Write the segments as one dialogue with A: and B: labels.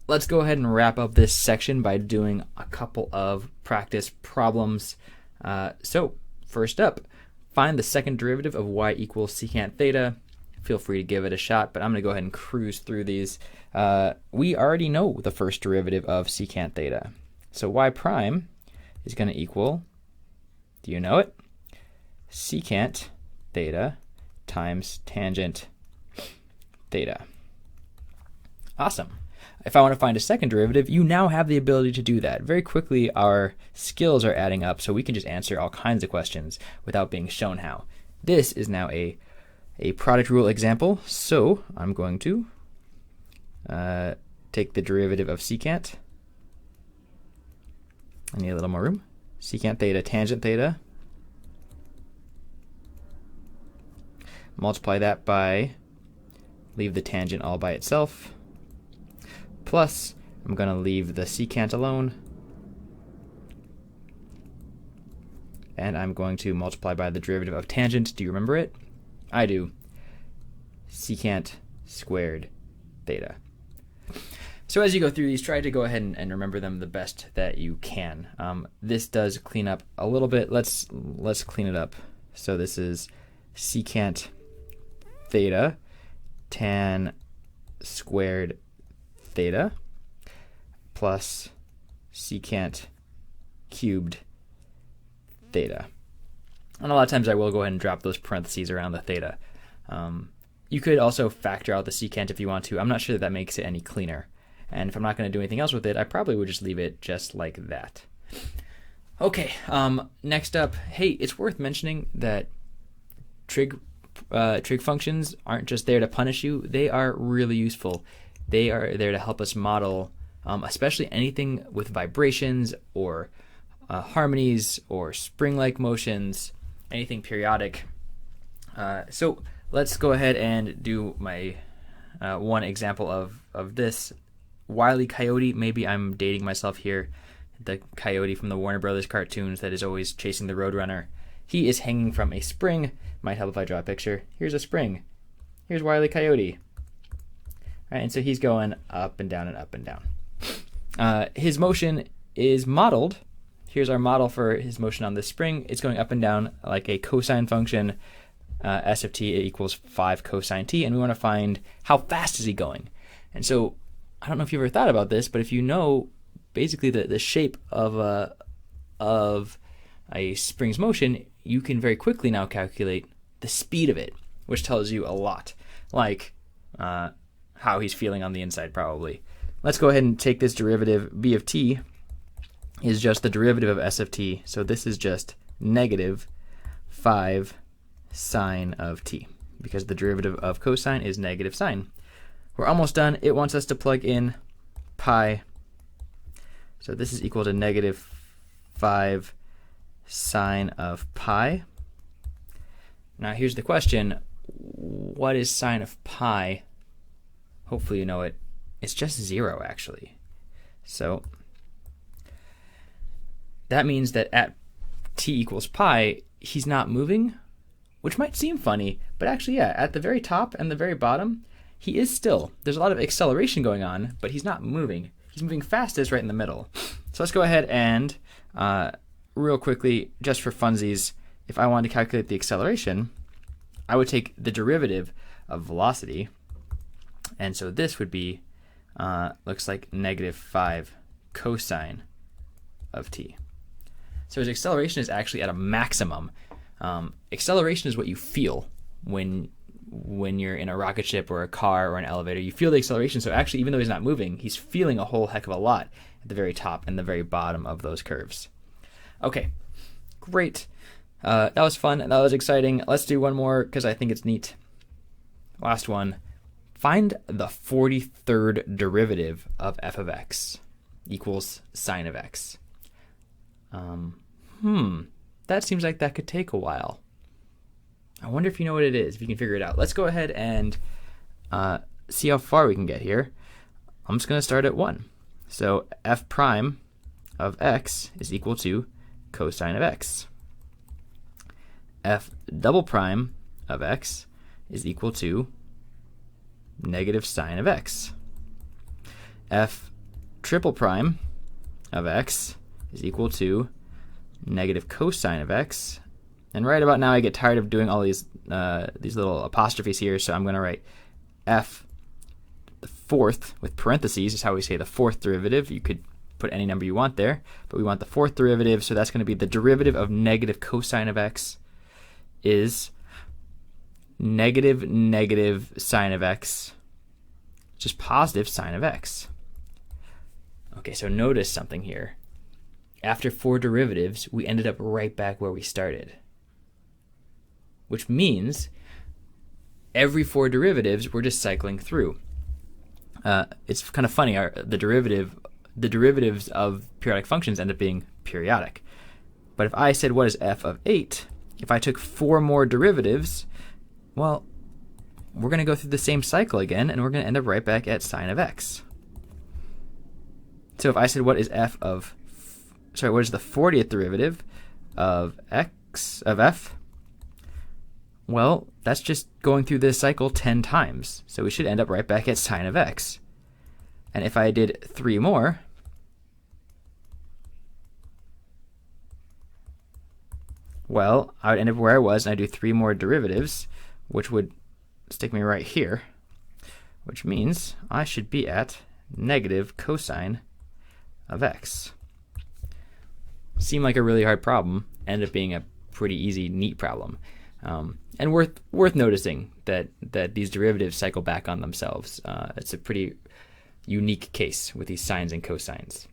A: Let's go ahead and wrap up this section by doing a couple of practice problems. So first up, find the second derivative of y equals secant theta. Feel free to give it a shot, but I'm going to go ahead and cruise through these. We already know the first derivative of secant theta. So y prime is going to equal, do you know it? Secant theta times tangent theta. Awesome. If I want to find a second derivative, you now have the ability to do that. Very quickly, our skills are adding up, so we can just answer all kinds of questions without being shown how. This is now a product rule example, so I'm going to take the derivative of secant. I need a little more room. Secant theta, tangent theta. Multiply that by, leave the tangent all by itself. Plus, I'm going to leave the secant alone. And I'm going to multiply by the derivative of tangent. Do you remember it? I do. Secant squared theta. So as you go through these, try to go ahead and remember them the best that you can. This does clean up a little bit. Let's clean it up. So this is secant theta tan squared theta plus secant cubed theta. And a lot of times I will go ahead and drop those parentheses around the theta. You could also factor out the secant if you want to. I'm not sure that makes it any cleaner. And if I'm not going to do anything else with it, I probably would just leave it just like that. Okay, next up, hey, it's worth mentioning that trig functions aren't just there to punish you. They are really useful. They are there to help us model, especially anything with vibrations or harmonies or spring-like motions, anything periodic. So let's go ahead and do my one example of this. Wile E. Coyote, maybe I'm dating myself here, the coyote from the Warner Brothers cartoons that is always chasing the Roadrunner. He is hanging from a spring. Might help if I draw a picture. Here's a spring. Here's Wile E. Coyote. All right, and so he's going up and down and up and down. His motion is modeled. Here's our model for his motion on this spring. It's going up and down like a cosine function. S of t equals 5 cosine t, and we want to find how fast is he going. And so I don't know if you've ever thought about this, but if you know basically the shape of a spring's motion, you can very quickly now calculate the speed of it, which tells you a lot, like how he's feeling on the inside probably. Let's go ahead and take this derivative. B of t is just the derivative of s of t, so this is just negative 5 sine of t, because the derivative of cosine is negative sine. We're almost done. It wants us to plug in pi. So this is equal to negative 5 sine of pi. Now here's the question. What is sine of pi? Hopefully you know it. It's just 0 actually. So that means that at t equals pi, he's not moving, which might seem funny, but actually, yeah, at the very top and the very bottom, he is still. There's a lot of acceleration going on, but he's not moving. He's moving fastest right in the middle. So let's go ahead and, real quickly, just for funsies, if I wanted to calculate the acceleration, I would take the derivative of velocity, and so this would be, looks like negative 5 cosine of t. So his acceleration is actually at a maximum. Acceleration is what you feel when you're in a rocket ship or a car or an elevator. You feel the acceleration, so actually even though he's not moving, he's feeling a whole heck of a lot at the very top and the very bottom of those curves. Okay, great. That was fun, that was exciting. Let's do one more because I think it's neat. Last one. Find the 43rd derivative of f of x equals sine of x. That seems like that could take a while. I wonder if you know what it is, if you can figure it out. Let's go ahead and see how far we can get here. I'm just going to start at 1. So f prime of x is equal to cosine of x. F double prime of x is equal to negative sine of x. f triple prime of x is equal to negative cosine of x. And right about now I get tired of doing all these little apostrophes here, so I'm going to write f the fourth with parentheses is how we say the fourth derivative. You could put any number you want there, but we want the fourth derivative, so that's going to be the derivative of negative cosine of x is negative sine of x, just positive sine of x. Okay, so notice something here. After 4 derivatives, we ended up right back where we started, which means every 4 derivatives we're just cycling through. It's kind of funny. The derivatives of periodic functions end up being periodic. But if I said what is f of 8, if I took 4 more derivatives, well, we're going to go through the same cycle again, and we're going to end up right back at sine of x. So if I said what is what is the 40th derivative of f? Well, that's just going through this cycle 10 times. So we should end up right back at sine of x. And if I did 3 more, well, I would end up where I was, and I do 3 more derivatives, which would stick me right here, which means I should be at negative cosine of x. Seemed like a really hard problem, ended up being a pretty easy, neat problem. And worth noticing that these derivatives cycle back on themselves. It's a pretty unique case with these sines and cosines.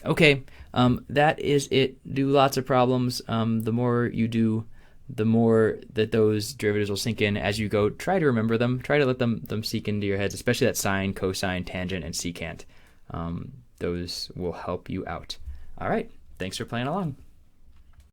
A: Okay, that is it. Do lots of problems. The more you do, the more that those derivatives will sink in as you go. Try to remember them. Try to let them sink into your heads, especially that sine, cosine, tangent, and secant. Those will help you out. All right, thanks for playing along.